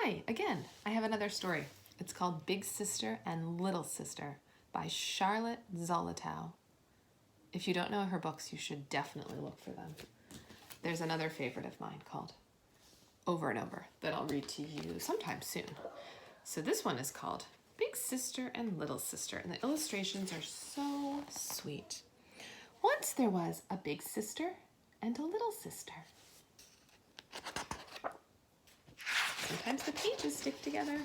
Hi, again. I have another story. It's called Big Sister and Little Sister by Charlotte Zolotow. If you don't know her books, you should definitely look for them. There's another favorite of mine called Over and Over that I'll read to you sometime soon. So this one is called Big Sister and Little Sister, and the illustrations are so sweet. Once there was a big sister and a little sister. Sometimes the pages stick together.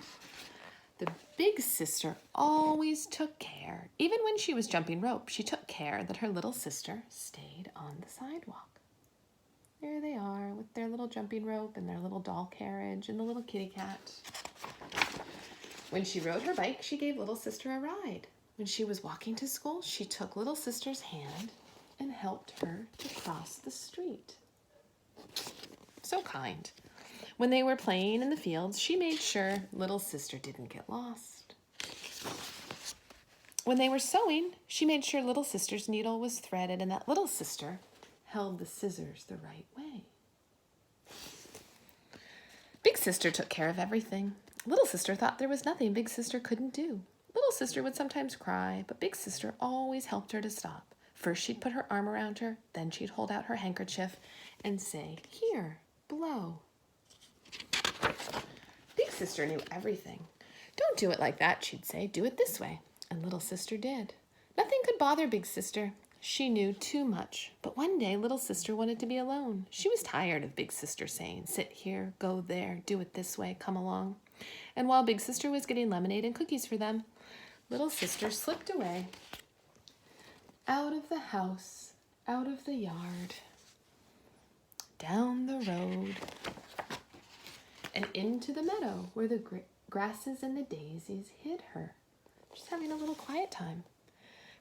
The big sister always took care. Even when she was jumping rope, she took care that her little sister stayed on the sidewalk. There they are with their little jumping rope and their little doll carriage and the little kitty cat. When she rode her bike, she gave little sister a ride. When she was walking to school, she took little sister's hand and helped her to cross the street. So kind. When they were playing in the fields, she made sure little sister didn't get lost. When they were sewing, she made sure little sister's needle was threaded and that little sister held the scissors the right way. Big sister took care of everything. Little sister thought there was nothing big sister couldn't do. Little sister would sometimes cry, but big sister always helped her to stop. First, she'd put her arm around her, then she'd hold out her handkerchief and say, "Here, blow." Big sister knew everything. "Don't do it like that," she'd say. "Do it this way." And little sister did. Nothing could bother big sister. She knew too much. But one day, little sister wanted to be alone. She was tired of big sister saying, "Sit here, go there, do it this way, come along." And while big sister was getting lemonade and cookies for them, little sister slipped away. Out of the house, out of the yard, down the road, and into the meadow where the grasses and the daisies hid her. She's having a little quiet time.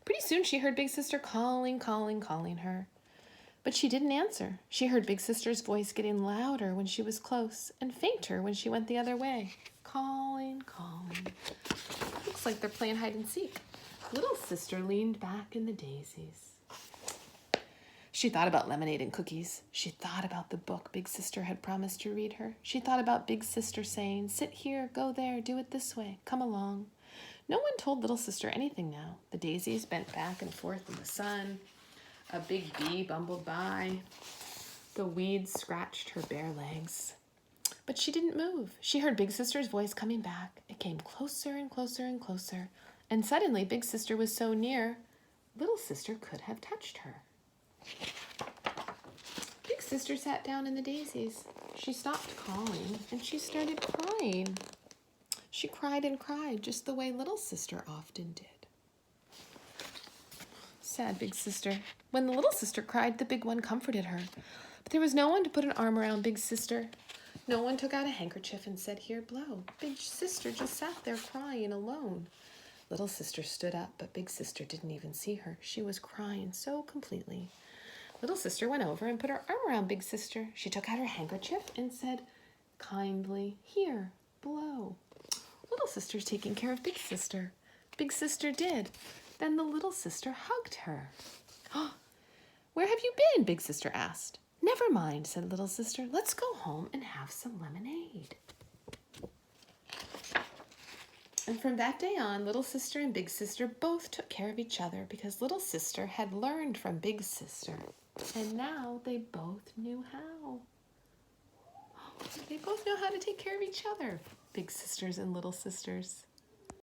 Pretty soon she heard big sister calling her. But she didn't answer. She heard big sister's voice getting louder when she was close and fainter when she went the other way. Calling. Looks like they're playing hide and seek. Little sister leaned back in the daisies. She thought about lemonade and cookies. She thought about the book big sister had promised to read her. She thought about big sister saying, "Sit here, go there, do it this way, come along." No one told little sister anything now. The daisies bent back and forth in the sun. A big bee bumbled by. The weeds scratched her bare legs. But she didn't move. She heard big sister's voice coming back. It came closer and closer and closer. And suddenly big sister was so near, little sister could have touched her. Big sister sat down in the daisies. She stopped calling and she started crying. She cried and cried just the way little sister often did. Sad big sister. When the little sister cried, the big one comforted her. But there was no one to put an arm around big sister. No one took out a handkerchief and said, "Here, blow." Big sister just sat there crying alone. Little sister stood up, but big sister didn't even see her. She was crying so completely. Little sister went over and put her arm around big sister. She took out her handkerchief and said kindly, "Here, blow." Little sister's taking care of big sister. Big sister did. Then the little sister hugged her. "Where have you been?" big sister asked. "Never mind," said little sister. "Let's go home and have some lemonade." And from that day on, little sister and big sister both took care of each other because little sister had learned from big sister. And now they both knew how. They both know how to take care of each other, big sisters and little sisters.